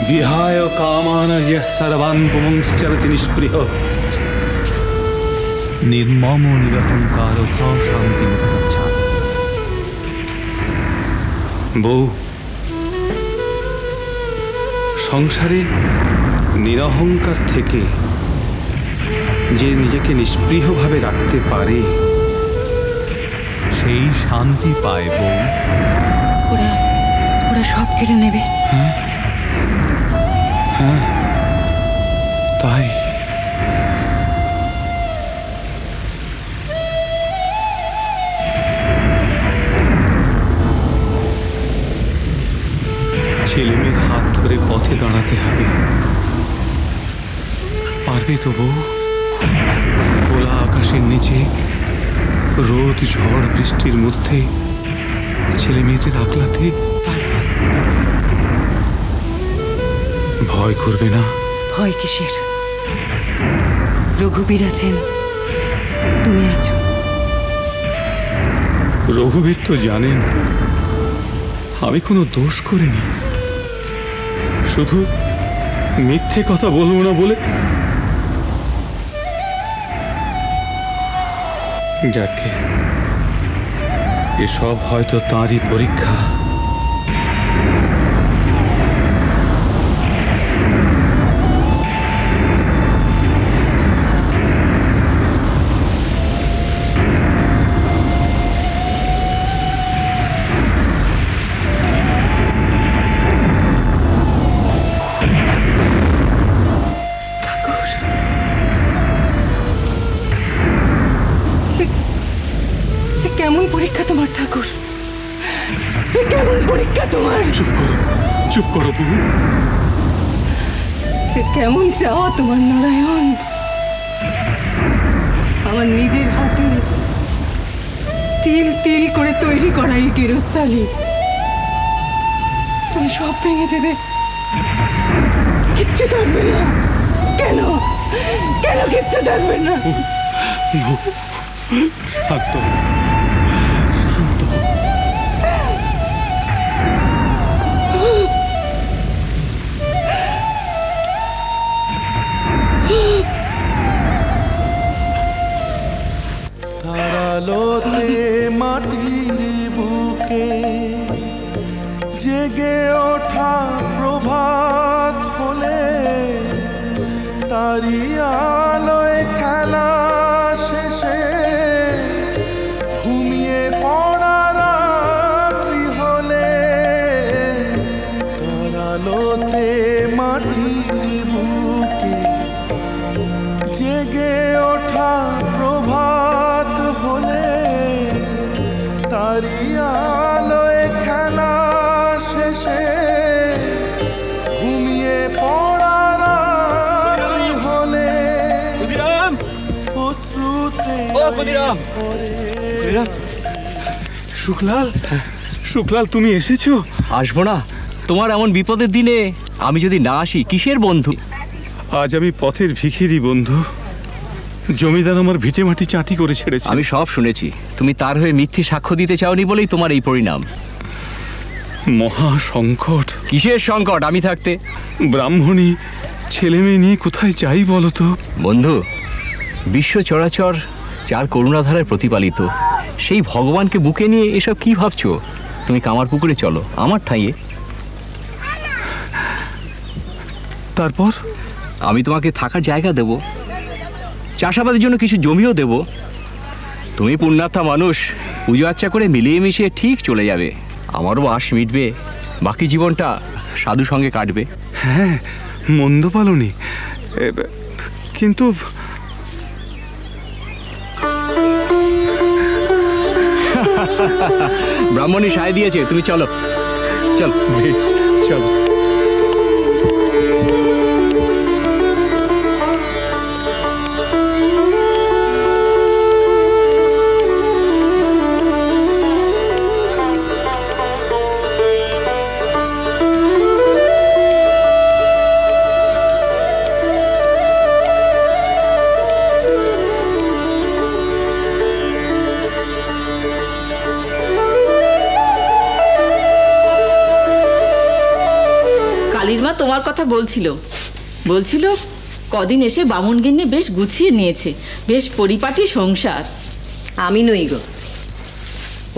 विहाय कामान यः सर्वान् पुंश्चरति निष्प्रिय निर्मम निरहंकार शांति बউ সংসারে নিরহংকার থেকে যে নিজেকে নিষ্পৃহভাবে রাখতে পারে সেই শান্তি পায় বউ। ওরা সব কেড়ে নেবে। হ্যাঁ হ্যাঁ তাই ছেলেমেয়ের হাত ধরে পথে দাঁড়াতে হবে। পারবে তো বউ? খোলা আকাশের নিচে রোদ ঝড় বৃষ্টির মধ্যে ছেলে মেয়েদের আকলাতে ভয় করবে না? ভয় কিসের? রঘুবীর আছেন, তুমি আছো। রঘুবীর তো জানেন আমি কোনো দোষ করিনি, শুধু মিথ্যে কথা বলবো না বলে। যাকে এসব হয়তো তাঁরই পরীক্ষা। কেমন পরীক্ষা তোমার ঠাকুর? কেমন পরীক্ষা তোমার? চুপ করো, চুপ করো বহু। কেমন চাওয়া তোমার নারায়ণ? আমার নিজের হাতে তিল তিল করে তৈরি করা এই গেরস্থালি তুমি সব ভেঙে দেবে, কিচ্ছু থাকবে না। কেন কেন কিচ্ছু থাকবে না? শান্ত শান্ত। তারালোতে মাটির বুকে জেগে ওঠা প্রভাত হলে তারি আলোয় খেলা শেষে ঘুমিয়ে পড়া রাত্রি হলে তারালোতে মাটির বুকে জেগে ওঠা প্রভাত হলে তারি আলোয় খেলা শেষে ঘুমিয়ে পড়া রাত্রি হলে অশ্রুতে শুক্লাল, শুক্লাল তুমি এসেছো? আসবো না তোমার এমন বিপদের দিনে? আমি যদি না আসি কিসের বন্ধু? আজ আমি পথের ভিখিরি বন্ধু। জমিদার আমার ভিটে মাটি চাটি করে ছেড়েছে। আমি সব শুনেছি। তুমি তার হয়ে মিথ্যে সাক্ষ্য দিতে চাওনি বলেই তোমার এই পরিণাম। মহা সংকট। কিসের সংকট আমি থাকতে? ব্রাহ্মণী ছেলে মেয়ে নিয়ে কোথায় যাই বলো তো? বন্ধু, বিশ্ব চরাচর যার করুণাধারায় প্রতিপালিত সেই ভগবানকে বুকে নিয়ে এসব কি ভাবছো? তুমি কামার পুকুরে চলো, আমার ঠাঁইয়ে। তারপর আমি তোমাকে থাকার জায়গা দেব, চাষাবাদের জন্য কিছু জমিও দেব। তুমি পুণ্যার্থা মানুষ, পুজো আচ্চা করে মিলিয়ে মিশিয়ে ঠিক চলে যাবে। আমারও আশ মিটবে, বাকি জীবনটা সাধু সঙ্গে কাটবে। হ্যাঁ, মন্দ পালনি, কিন্তু ব্রাহ্মণী সায় দিয়েছে, তুমি চলো চলো। বেশ, চলো। কালীর মা তোমার কথা বলছিল কদিন এসে বামুন গিন্নি বেশ গুছিয়ে নিয়েছে, বেশ পরিপাটি সংসার। আমি নই গো,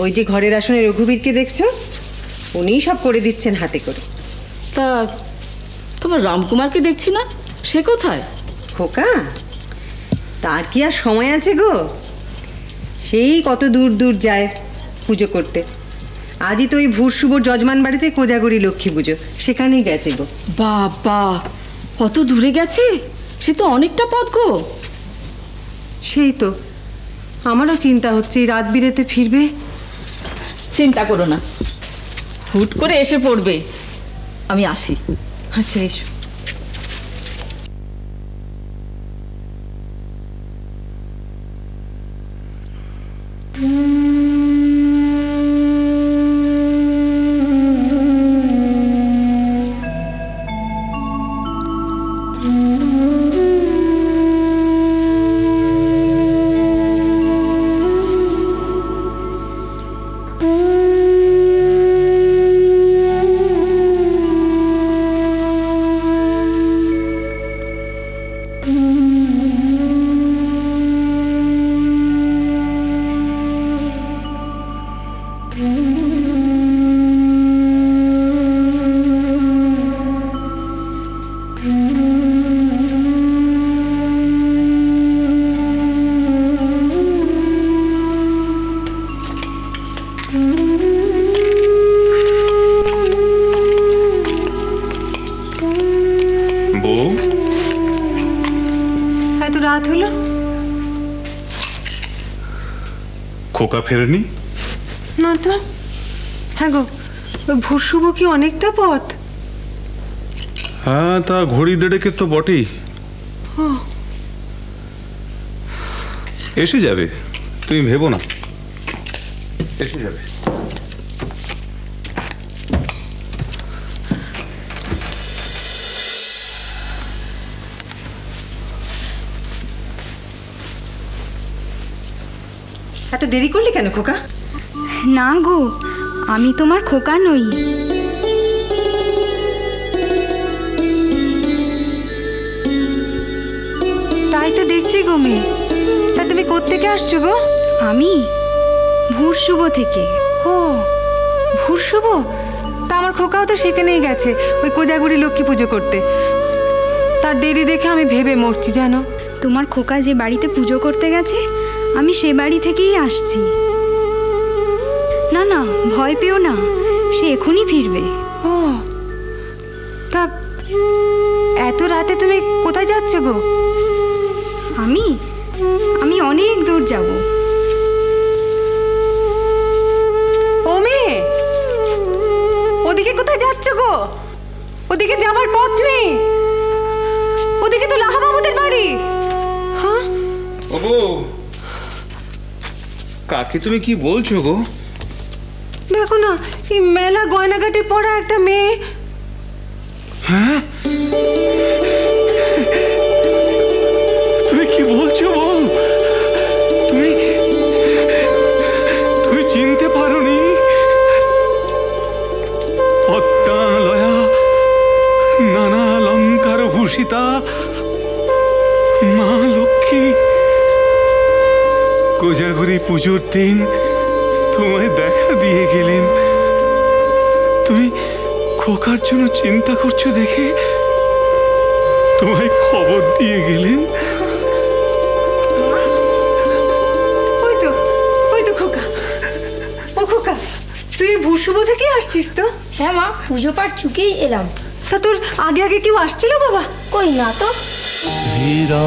ওই যে ঘরের আসনে রঘুবীরকে দেখছো, উনিই সব করে দিচ্ছেন হাতে করে। তা তোমার রামকুমারকে দেখছি না, সে কোথায়? খোকা, তার কি আর সময় আছে গো? সেই কত দূর দূর যায় পুজো করতে। আজই তো ওই ভোর শুভ যজমান বাড়িতে কোজাগরি লক্ষ্মী পুজো, সেখানেই গেছে গো। বাবা, কত দূরে গেছে? সে তো অনেকটা পথ গো। সেই তো আমারও চিন্তা হচ্ছে, এই রাত বিরেতে ফিরবে। চিন্তা করো না, হুট করে এসে পড়বে। আমি আসি। আচ্ছা, এসো। বউ, এত রাত হলো, খোকা ফেরেনি? না তো। হ্যাঁ গো, ওই ভোর শুভ কি অনেকটা পথ? হ্যাঁ, তা ঘড়ি দেড়েকের তো বটেই। এসে যাবে, তুমি ভেবো না, এসে যাবে। এত দেরি করলি কেন খোকা? না গো, আমি তোমার খোকা নই। তাই তো দেখছি গো মেয়ে। তা তুমি কোত্থেকে আসছো গো? আমি ভোর শুভ থেকে। ও, ভোর শুভ? তা আমার খোকাও তো সেখানেই গেছে, ওই কোজাগরি লক্ষ্মী পুজো করতে। তার দেরি দেখে আমি ভেবে মরছি জানো। তোমার খোকা যে বাড়িতে পুজো করতে গেছে, আমি সে বাড়ি থেকেই আসছি। না না, ভয় পেও না, সে এখনই ফিরবে। ও, তা এত রাতে তুমি কোথায় যাচ্ছ গো? আমি অনেক দূর যাব। ও মেয়ে, ওদিকে কোথায় যাচ্ছ গো? ওদিকে যাবার পথ নেই, ওদিকে তো লাহা মামুদের বাড়ি। হ্যাঁ ও গো, কাকে তুমি কি বলছো গো? দেখো না, এই মেলা গয়নাগাটি পরা একটা মেয়ে। হ্যাঁ, তুমি কি বলছো বউ? তুমি চিনতে পারোনি? পদ্মালয়া নানা অলঙ্কার ভূষিতা মা লক্ষ্মী কোজাগরি পুজোর দিন তোমায় দেখা দিয়ে গেলেন। তুমি খোকার জন্য চিন্তা করছো দেখে তোমায় খবর দিয়ে গেলেন। ওই তো খোকা। ও খোকা, তুই ভোর শুভ থেকে আসছিস তো? হ্যাঁ মা, পুজো পাঠ চুকেই এলাম। তা তোর আগে আগে কেউ আসছিল বাবা? কই না তো। ধীরা